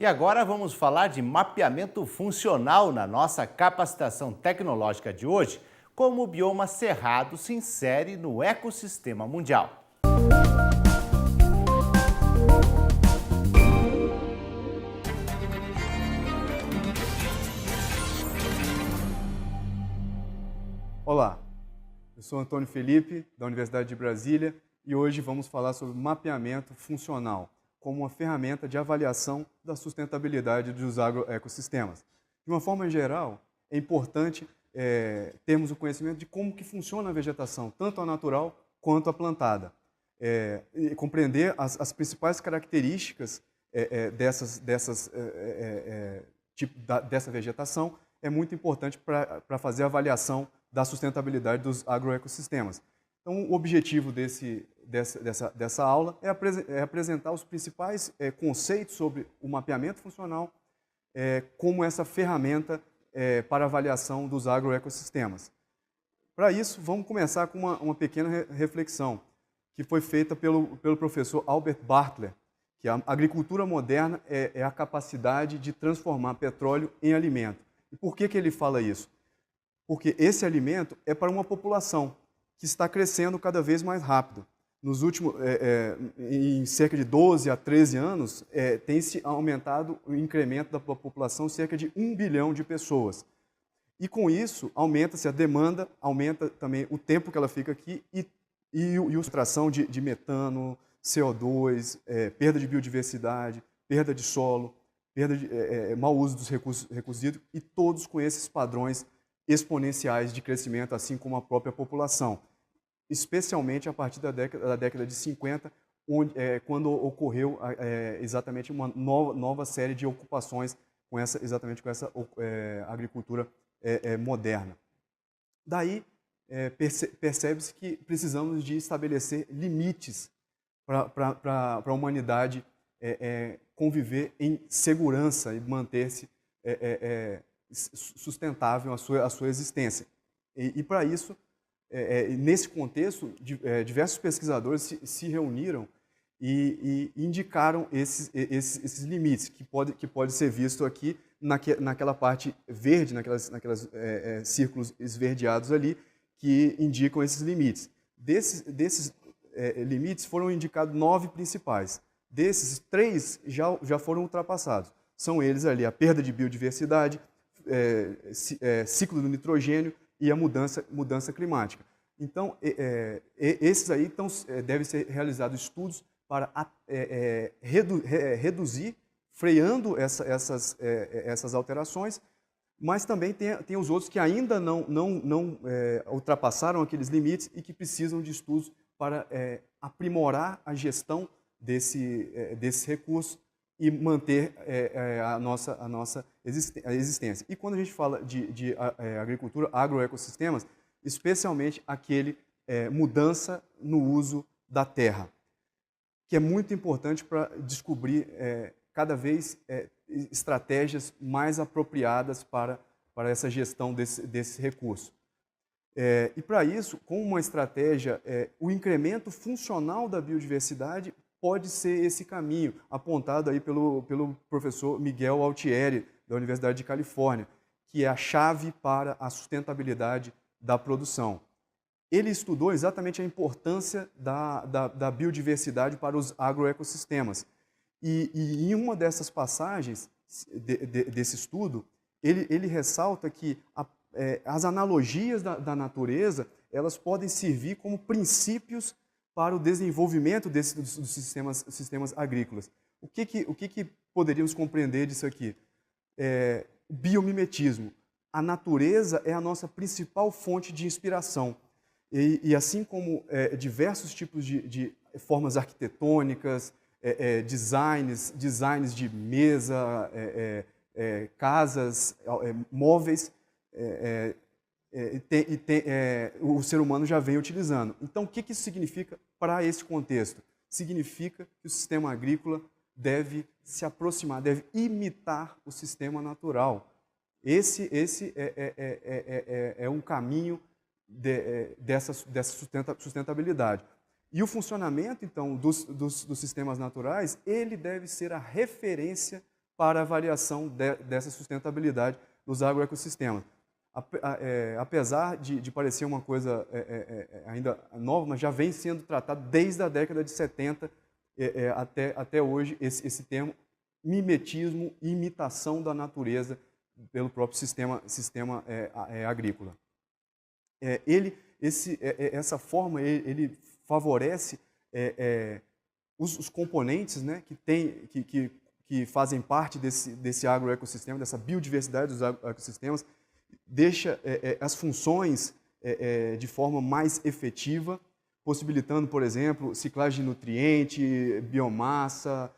E agora vamos falar de mapeamento funcional na nossa capacitação tecnológica de hoje, como o bioma cerrado se insere no ecossistema mundial. Olá, eu sou Antônio Felipe, da Universidade de Brasília, e hoje vamos falar sobre mapeamento funcional, como uma ferramenta de avaliação da sustentabilidade dos agroecossistemas. De uma forma geral, é importante termos o conhecimento de como que funciona a vegetação, tanto a natural quanto a plantada. E compreender as principais características dessa vegetação é muito importante para fazer a avaliação da sustentabilidade dos agroecossistemas. Então, o objetivo dessa aula é apresentar os principais conceitos sobre o mapeamento funcional como essa ferramenta para avaliação dos agroecossistemas. Para isso, vamos começar com uma pequena reflexão que foi feita pelo professor Albert Bartlett, que a agricultura moderna é a capacidade de transformar petróleo em alimento. E por que ele fala isso? Porque esse alimento é para uma população que está crescendo cada vez mais rápido. Em cerca de 12 a 13 anos, tem-se aumentado o incremento da população cerca de 1 bilhão de pessoas. E com isso, aumenta-se a demanda, aumenta também o tempo que ela fica aqui e a extração de metano, CO2, perda de biodiversidade, perda de solo, mau uso dos recursos hídricos e todos com esses padrões exponenciais de crescimento, assim como a própria população, especialmente a partir da década de 50, quando ocorreu exatamente uma nova série de ocupações exatamente com essa agricultura moderna. Daí, percebe-se que precisamos de estabelecer limites para a humanidade conviver em segurança e manter-se sustentável a sua existência. E para isso, nesse contexto, diversos pesquisadores se reuniram e indicaram esses limites, que pode ser visto aqui naquela parte verde, naqueles círculos esverdeados ali, que indicam esses limites. Desses limites foram indicados 9 principais. Desses, 3 já foram ultrapassados. São eles ali a perda de biodiversidade, ciclo do nitrogênio e a mudança climática. Então, esses aí devem ser realizados estudos para reduzir, freando essas alterações, mas também tem os outros que ainda não ultrapassaram aqueles limites e que precisam de estudos para aprimorar a gestão desse recurso e manter a nossa existência. E quando a gente fala de agricultura, agroecossistemas, especialmente aquele mudança no uso da terra, que é muito importante para descobrir cada vez estratégias mais apropriadas para essa gestão desse recurso. E para isso, com uma estratégia, o incremento funcional da biodiversidade pode ser esse caminho apontado aí pelo professor Miguel Altieri, da Universidade de Califórnia, que é a chave para a sustentabilidade da produção. Ele estudou exatamente a importância da biodiversidade para os agroecossistemas. E em uma dessas passagens desse estudo, ele ressalta que as analogias da natureza elas podem servir como princípios para o desenvolvimento dos sistemas agrícolas. O que poderíamos compreender disso aqui? Biomimetismo. A natureza é a nossa principal fonte de inspiração. E assim como diversos tipos de formas arquitetônicas, designs de mesa, casas, móveis, o ser humano já vem utilizando. Então, o que isso significa para esse contexto? Significa que o sistema agrícola deve se aproximar, deve imitar o sistema natural. Esse é um caminho dessa sustentabilidade. E o funcionamento, então, dos sistemas naturais, ele deve ser a referência para a avaliação dessa sustentabilidade dos agroecossistemas. Apesar de parecer uma coisa ainda nova, mas já vem sendo tratado desde a década de 70 até hoje esse termo mimetismo, imitação da natureza pelo próprio sistema agrícola. Essa forma ele favorece os componentes, né, que fazem parte desse agroecossistema, dessa biodiversidade dos agroecossistemas, deixa as funções de forma mais efetiva, possibilitando, por exemplo, ciclagem de nutriente, biomassa,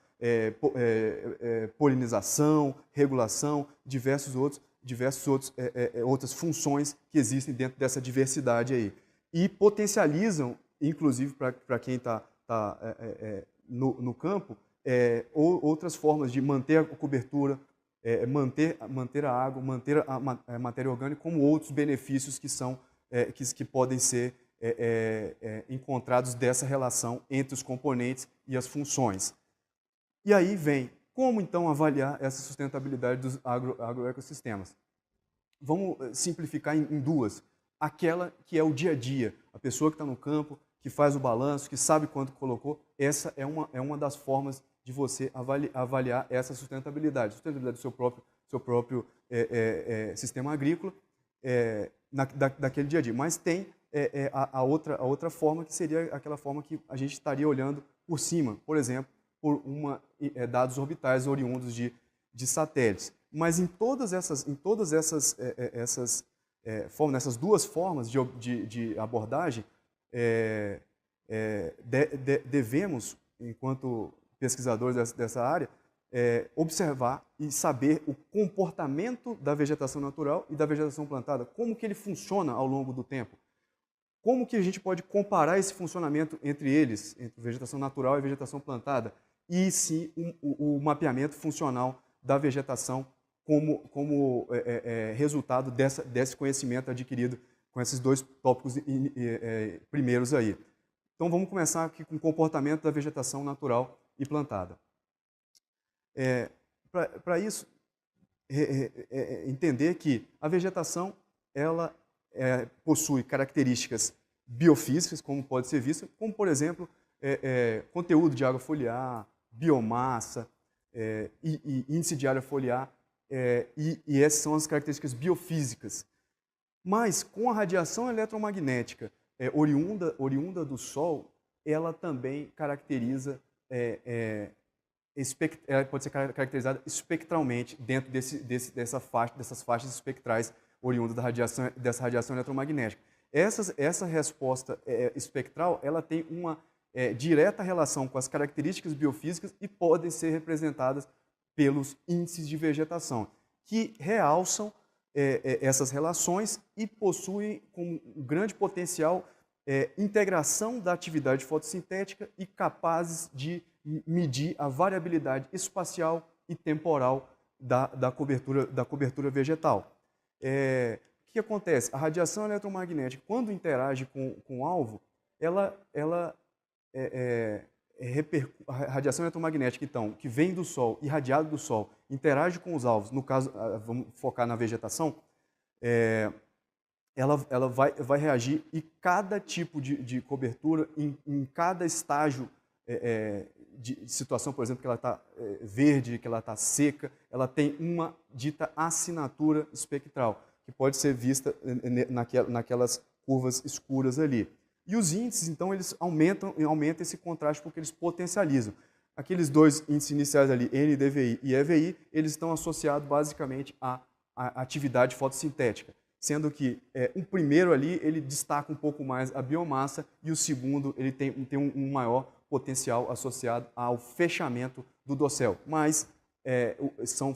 polinização, regulação, diversas outras funções que existem dentro dessa diversidade aí. E potencializam, inclusive para quem está no campo, outras formas de manter a cobertura, manter a água, manter a matéria orgânica, como outros benefícios que podem ser encontrados dessa relação entre os componentes e as funções. E aí vem, como então avaliar essa sustentabilidade dos agroecossistemas? Vamos simplificar em duas. Aquela que é o dia a dia, a pessoa que está no campo, que faz o balanço, que sabe quanto colocou, essa é uma das formas de você avaliar essa sustentabilidade. Sustentabilidade do seu próprio sistema agrícola daquele dia a dia. Mas tem a outra forma, que seria aquela forma que a gente estaria olhando por cima, por exemplo, por dados orbitais oriundos de satélites. Mas em todas essas formas, nessas duas formas de abordagem, devemos, enquanto pesquisadores dessa área, observar e saber o comportamento da vegetação natural e da vegetação plantada, como que ele funciona ao longo do tempo. Como que a gente pode comparar esse funcionamento entre eles, entre vegetação natural e vegetação plantada, e sim o mapeamento funcional da vegetação como resultado desse conhecimento adquirido com esses dois tópicos primeiros aí. Então vamos começar aqui com o comportamento da vegetação natural e plantada. Para isso, entender que a vegetação ela possui características biofísicas, como pode ser visto, como, por exemplo, conteúdo de água foliar, biomassa, e índice de área foliar, e essas são as características biofísicas. Mas, com a radiação eletromagnética oriunda do Sol, ela também caracteriza, ela pode ser caracterizada espectralmente dentro dessas faixas espectrais oriundas dessa radiação eletromagnética. Essa resposta espectral ela tem uma direta relação com as características biofísicas e podem ser representadas pelos índices de vegetação, que realçam essas relações e possuem como um grande potencial integração da atividade fotossintética e capazes de medir a variabilidade espacial e temporal da cobertura vegetal. O que acontece? A radiação eletromagnética, quando interage com o alvo, a radiação eletromagnética, então, que vem do Sol, irradiada do Sol, interage com os alvos, no caso, vamos focar na vegetação, ela vai reagir e cada tipo de cobertura, em cada estágio de situação, por exemplo, que ela está verde, que ela está seca, ela tem uma dita assinatura espectral, que pode ser vista naquelas curvas escuras ali. E os índices, então, eles aumentam esse contraste porque eles potencializam. Aqueles dois índices iniciais ali, NDVI e EVI, eles estão associados basicamente à atividade fotossintética, sendo que o primeiro ali, ele destaca um pouco mais a biomassa e o segundo, ele tem um maior potencial associado ao fechamento do dossel, mas são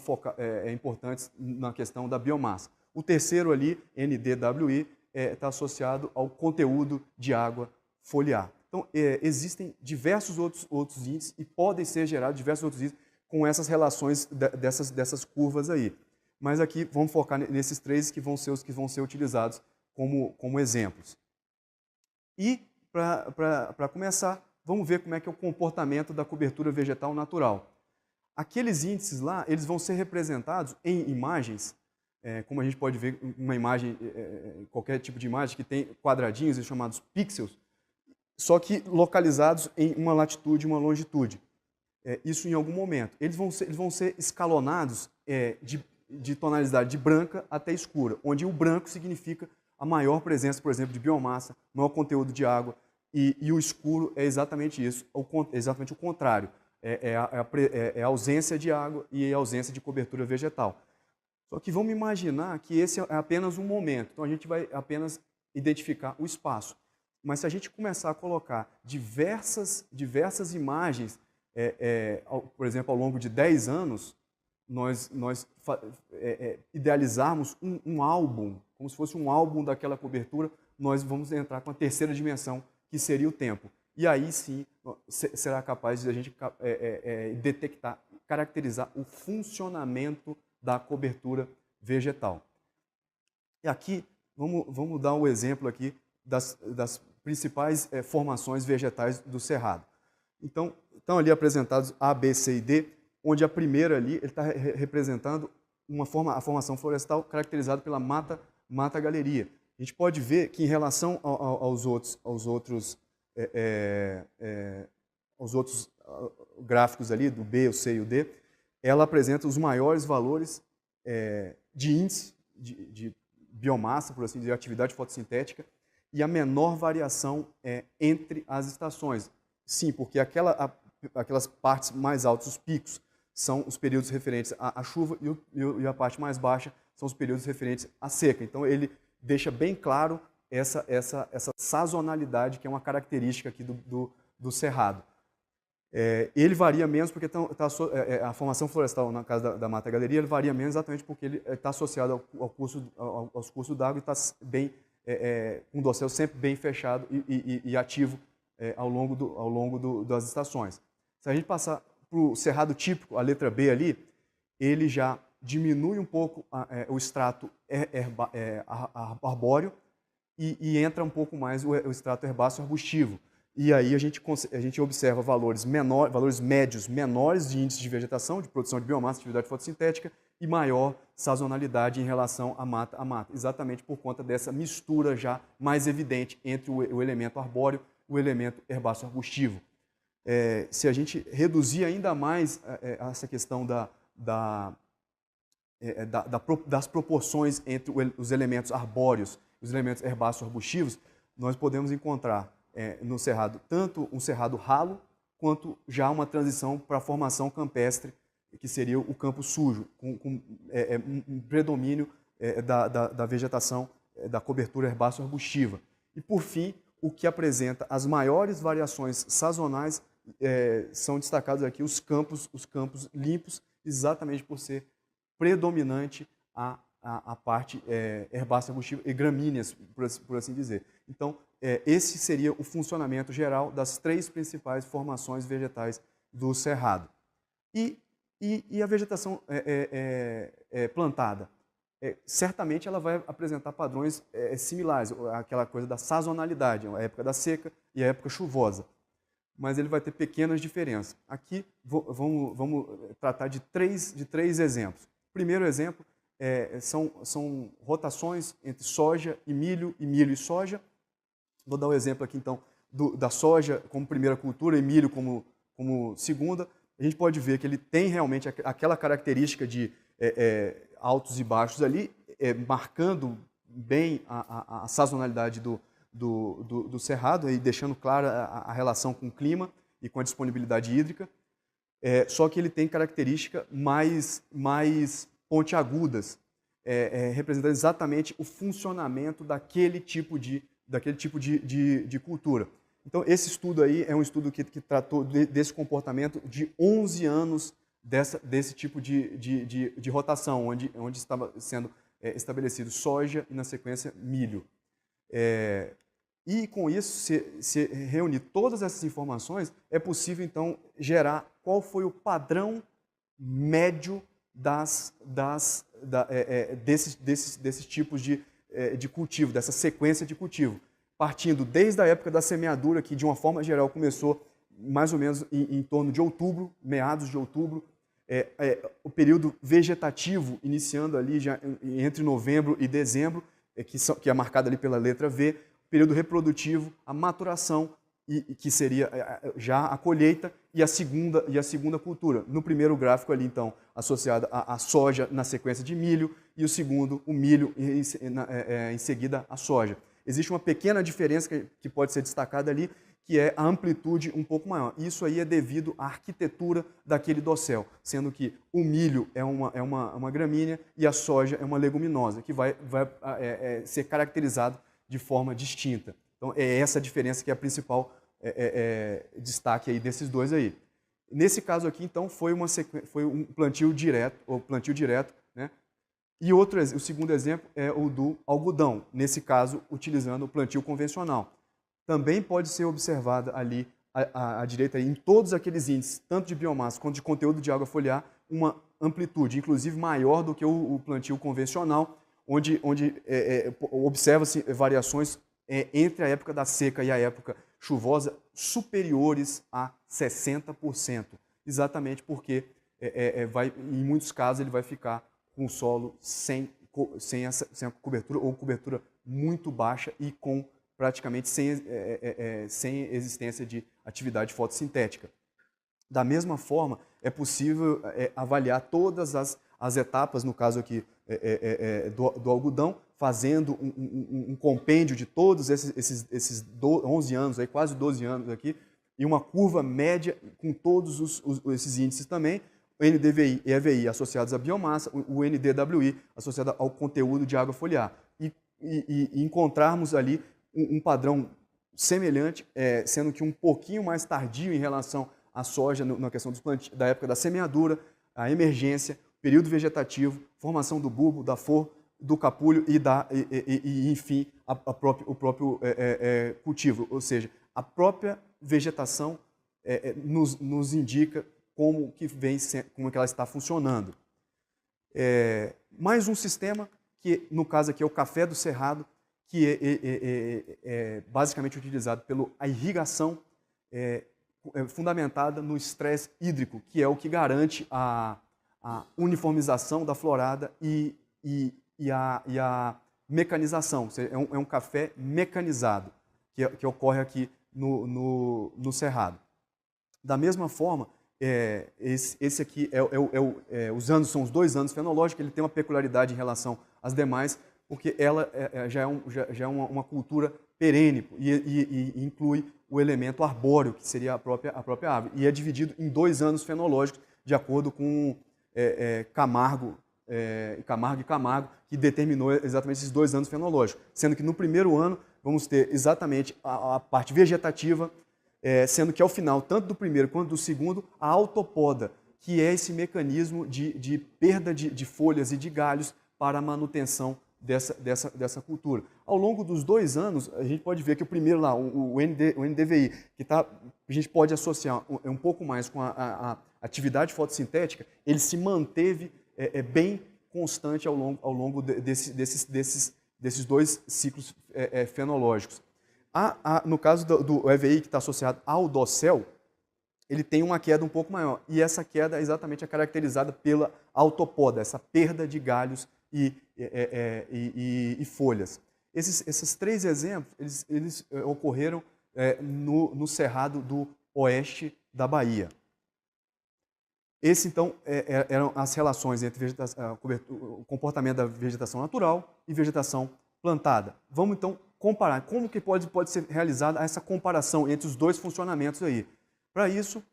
importantes na questão da biomassa. O terceiro ali, NDWI, está associado ao conteúdo de água foliar. Então, existem diversos outros índices e podem ser gerados diversos outros índices com essas relações dessas curvas aí. Mas aqui vamos focar nesses três que vão ser os que vão ser utilizados como exemplos. E, para começar, vamos ver como é que é o comportamento da cobertura vegetal natural. Aqueles índices lá, eles vão ser representados em imagens, como a gente pode ver uma imagem, qualquer tipo de imagem que tem quadradinhos chamados pixels, só que localizados em uma latitude e uma longitude. Isso em algum momento. Eles vão ser escalonados de tonalidade de branca até escura, onde o branco significa a maior presença, por exemplo, de biomassa, maior conteúdo de água, e o escuro é exatamente isso, é exatamente o contrário. A ausência de água e a ausência de cobertura vegetal. Só que vamos imaginar que esse é apenas um momento, então a gente vai apenas identificar o espaço. Mas se a gente começar a colocar diversas imagens, por exemplo, ao longo de 10 anos, nós idealizarmos um álbum, como se fosse um álbum daquela cobertura, nós vamos entrar com a terceira dimensão, que seria o tempo. E aí sim será capaz de a gente detectar, caracterizar o funcionamento da cobertura vegetal. E aqui, vamos dar um exemplo aqui das principais formações vegetais do Cerrado. Então, estão ali apresentados A, B, C e D, onde a primeira ali está representando a formação florestal caracterizada pela mata-galeria. A gente pode ver que em relação aos outros gráficos ali, do B, o C e o D, ela apresenta os maiores valores de índice de biomassa, por assim dizer, atividade fotossintética, e a menor variação entre as estações. Sim, porque aquelas partes mais altas, os picos, são os períodos referentes à chuva e a parte mais baixa são os períodos referentes à seca. Então, ele deixa bem claro essa sazonalidade, que é uma característica aqui do Cerrado. Ele varia menos porque a formação florestal, na casa da mata-galeria, ele varia menos exatamente porque ele está associado aos cursos d'água e está bem, com o dossel sempre bem fechado e ativo ao longo das estações. Se a gente passar para o cerrado típico, a letra B ali, ele já diminui um pouco o extrato arbóreo e entra um pouco mais o extrato herbáceo arbustivo. E aí a gente observa valores médios menores de índice de vegetação, de produção de biomassa, atividade fotossintética, e maior sazonalidade em relação à mata, exatamente por conta dessa mistura já mais evidente entre o elemento arbóreo e o elemento herbáceo arbustivo. Se a gente reduzir ainda mais essa questão das proporções entre os elementos arbóreos e os elementos herbáceos arbustivos, nós podemos encontrar no cerrado tanto um cerrado ralo, quanto já uma transição para a formação campestre, que seria o campo sujo, com um predomínio da vegetação, da cobertura herbáceo arbustiva. E, por fim, o que apresenta as maiores variações sazonais são destacados aqui os campos limpos, exatamente por ser predominante a parte herbácea arbustiva e gramíneas, por assim dizer. Então, esse seria o funcionamento geral das três principais formações vegetais do Cerrado. E a vegetação plantada? Certamente ela vai apresentar padrões similares, aquela coisa da sazonalidade, a época da seca e a época chuvosa. Mas ele vai ter pequenas diferenças. Aqui vamos tratar de três exemplos. O primeiro exemplo são rotações entre soja e milho e soja. Vou dar um exemplo aqui, então, da soja como primeira cultura e milho como segunda. A gente pode ver que ele tem realmente aquela característica de altos e baixos ali, marcando bem a sazonalidade do cerrado e deixando clara a relação com o clima e com a disponibilidade hídrica. Só que ele tem características mais pontiagudas, representando exatamente o funcionamento daquele tipo de cultura. Então, esse estudo aí é um estudo que tratou desse comportamento de 11 anos desse tipo de rotação, onde estava sendo estabelecido soja e, na sequência, milho. E, com isso, se reunir todas essas informações, é possível, então, gerar qual foi o padrão médio desses tipos de cultivo, dessa sequência de cultivo, partindo desde a época da semeadura, que de uma forma geral começou mais ou menos em torno de outubro, meados de outubro, o período vegetativo, iniciando ali já entre novembro e dezembro, que é marcado ali pela letra V, o período reprodutivo, a maturação, que seria já a colheita, e a segunda cultura. No primeiro gráfico ali, então, associada à soja na sequência de milho, e o segundo, o milho, em seguida a soja. Existe uma pequena diferença que pode ser destacada ali, que é a amplitude um pouco maior. Isso aí é devido à arquitetura daquele dossel, sendo que o milho é uma gramínea e a soja é uma leguminosa, que vai ser caracterizado de forma distinta. Então, é essa a diferença que é a principal destaque aí desses dois aí. Nesse caso aqui, então, foi um plantio direto, né? E o segundo exemplo é o do algodão, nesse caso, utilizando o plantio convencional. Também pode ser observada ali, à direita, aí, em todos aqueles índices, tanto de biomassa quanto de conteúdo de água foliar, uma amplitude, inclusive maior do que o plantio convencional, onde observa-se variações entre a época da seca e a época chuvosa superiores a 60%, exatamente porque em muitos casos ele vai ficar com o solo sem a cobertura ou cobertura muito baixa e praticamente sem existência de atividade fotossintética. Da mesma forma, é possível avaliar todas as etapas, no caso aqui do algodão, fazendo um compêndio de todos esses 11 anos, aí, quase 12 anos aqui, e uma curva média com todos esses índices também, o NDVI e EVI associados à biomassa, o NDWI associado ao conteúdo de água foliar. E encontrarmos ali um padrão semelhante, sendo que um pouquinho mais tardio em relação à soja, na questão da época da semeadura, a emergência, período vegetativo, formação do bulbo, da flor, do capulho e enfim, o próprio cultivo. Ou seja, a própria vegetação nos indica como que ela está funcionando. Mais um sistema que, no caso aqui, é o café do cerrado, que é basicamente utilizado pela irrigação fundamentada no estresse hídrico, que é o que garante a uniformização da florada e a mecanização. Ou seja, é um café mecanizado que ocorre aqui no cerrado. Da mesma forma, esse aqui são os 2 anos fenológicos, ele tem uma peculiaridade em relação às demais, porque ela já é uma cultura perene e inclui o elemento arbóreo, que seria a própria árvore. E é dividido em 2 anos fenológicos, de acordo com Camargo e Camargo, que determinou exatamente esses 2 anos fenológicos. Sendo que no primeiro ano vamos ter exatamente a parte vegetativa, sendo que ao final, tanto do primeiro quanto do segundo, a autopoda, que é esse mecanismo de perda de folhas e de galhos para a manutenção dessa cultura. Ao longo dos 2 anos, a gente pode ver que o primeiro lá, o NDVI, que a gente pode associar um pouco mais com a atividade fotossintética, ele se manteve bem constante ao longo desses 2 ciclos fenológicos. No caso do EVI, que está associado ao dossel, ele tem uma queda um pouco maior. E essa queda é exatamente caracterizada pela autopoda, essa perda de galhos e folhas. Esses 3 exemplos, eles ocorreram no Cerrado do Oeste da Bahia. Esse, então, eram as relações entre o comportamento da vegetação natural e vegetação plantada. Vamos, então, comparar. Como que pode ser realizada essa comparação entre os 2 funcionamentos aí? Para isso,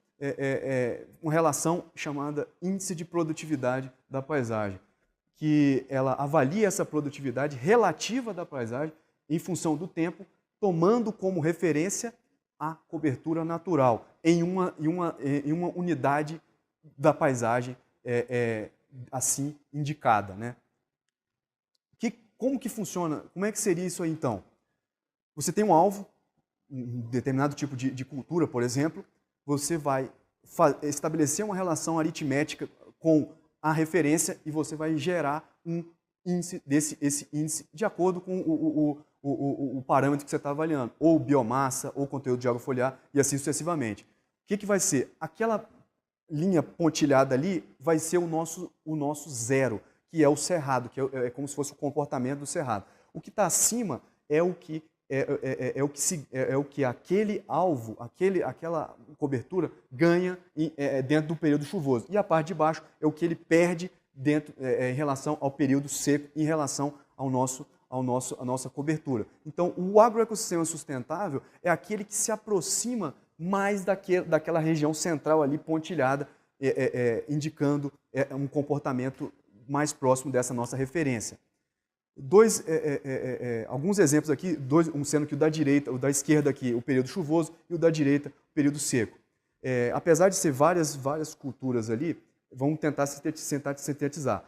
uma relação chamada Índice de Produtividade da Paisagem, que ela avalia essa produtividade relativa da paisagem em função do tempo, tomando como referência a cobertura natural em uma unidade da paisagem assim indicada, né? Como que funciona? Como é que seria isso aí, então? Você tem um alvo, um determinado tipo de cultura, por exemplo, você vai estabelecer uma relação aritmética com a referência e você vai gerar um índice esse índice de acordo com o parâmetro que você está avaliando, ou biomassa, ou conteúdo de água foliar, e assim sucessivamente. O que vai ser? linha pontilhada ali vai ser o nosso zero, que é o cerrado, que é como se fosse o comportamento do cerrado. O que está acima é o que aquele alvo, aquela cobertura ganha dentro do período chuvoso. E a parte de baixo é o que ele perde em relação ao período seco, em relação à nossa cobertura. Então, o agroecossistema sustentável é aquele que se aproxima mais daquela região central ali pontilhada, indicando um comportamento mais próximo dessa nossa referência. Alguns exemplos aqui, sendo que o da esquerda aqui, o período chuvoso, e o da direita, o período seco. Apesar de ser várias culturas ali, vamos tentar sintetizar.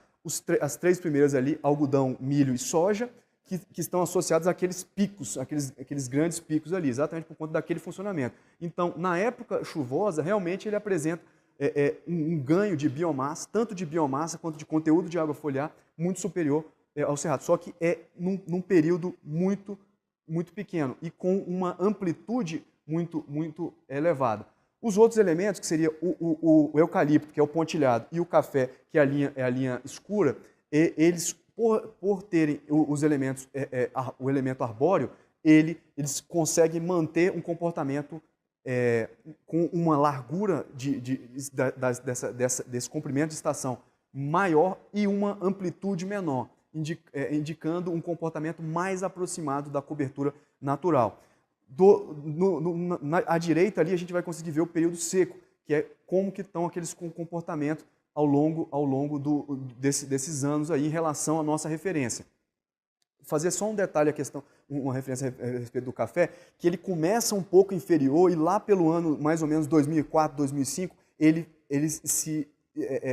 As três primeiras ali, algodão, milho e soja, que estão associados àqueles picos, aqueles grandes picos ali, exatamente por conta daquele funcionamento. Então, na época chuvosa, realmente ele apresenta um ganho de biomassa, tanto de biomassa quanto de conteúdo de água foliar, muito superior ao cerrado, só que num período muito, muito pequeno e com uma amplitude muito elevada. Os outros elementos, que seria o eucalipto, que é o pontilhado, e o café, que é a linha escura, eles, por terem os elementos, o elemento arbóreo, eles conseguem manter um comportamento com uma largura desse comprimento de estação maior e uma amplitude menor, indicando um comportamento mais aproximado da cobertura natural. À direita ali a gente vai conseguir ver o período seco, que é como que estão aqueles comportamentos ao longo desses anos aí em relação à nossa referência. Fazer só um detalhe, uma referência a respeito do café, que ele começa um pouco inferior e lá pelo ano mais ou menos 2004, 2005, ele se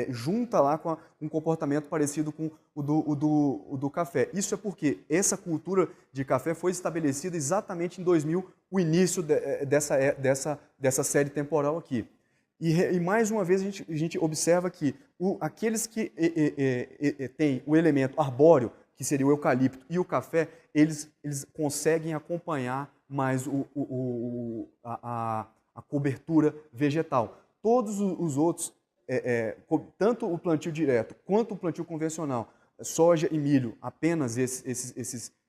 junta lá com um comportamento parecido com o do café. Isso é porque essa cultura de café foi estabelecida exatamente em 2000, o início dessa série temporal aqui. E mais uma vez a gente observa que aqueles que têm o elemento arbóreo, que seria o eucalipto e o café, eles conseguem acompanhar mais a cobertura vegetal. Todos os outros, tanto o plantio direto quanto o plantio convencional, soja e milho, apenas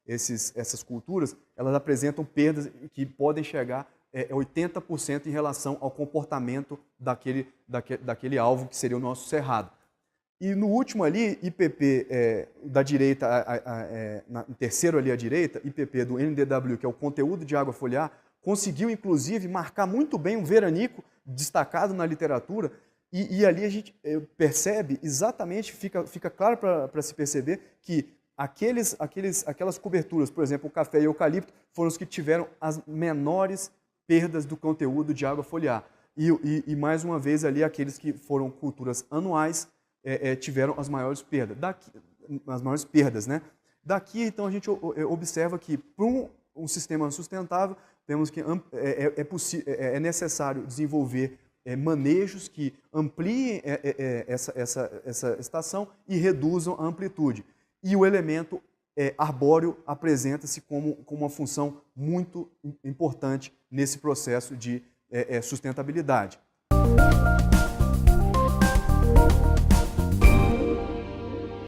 essas culturas, elas apresentam perdas que podem chegar a 80% em relação ao comportamento daquele alvo que seria o nosso cerrado. E no último ali, IPP da direita, no terceiro ali à direita, IPP do NDW, que é o conteúdo de água foliar, conseguiu inclusive marcar muito bem um veranico destacado na literatura, e ali a gente percebe exatamente, fica claro para se perceber que aquelas coberturas, por exemplo, o café e o eucalipto, foram os que tiveram as menores perdas do conteúdo de água foliar. E mais uma vez ali, aqueles que foram culturas anuais tiveram as maiores perdas. Né? Daqui, então, a gente observa que para um sistema sustentável, temos que é necessário desenvolver manejos que ampliem essa estação e reduzam a amplitude. E o elemento arbóreo apresenta-se como uma função muito importante nesse processo de sustentabilidade.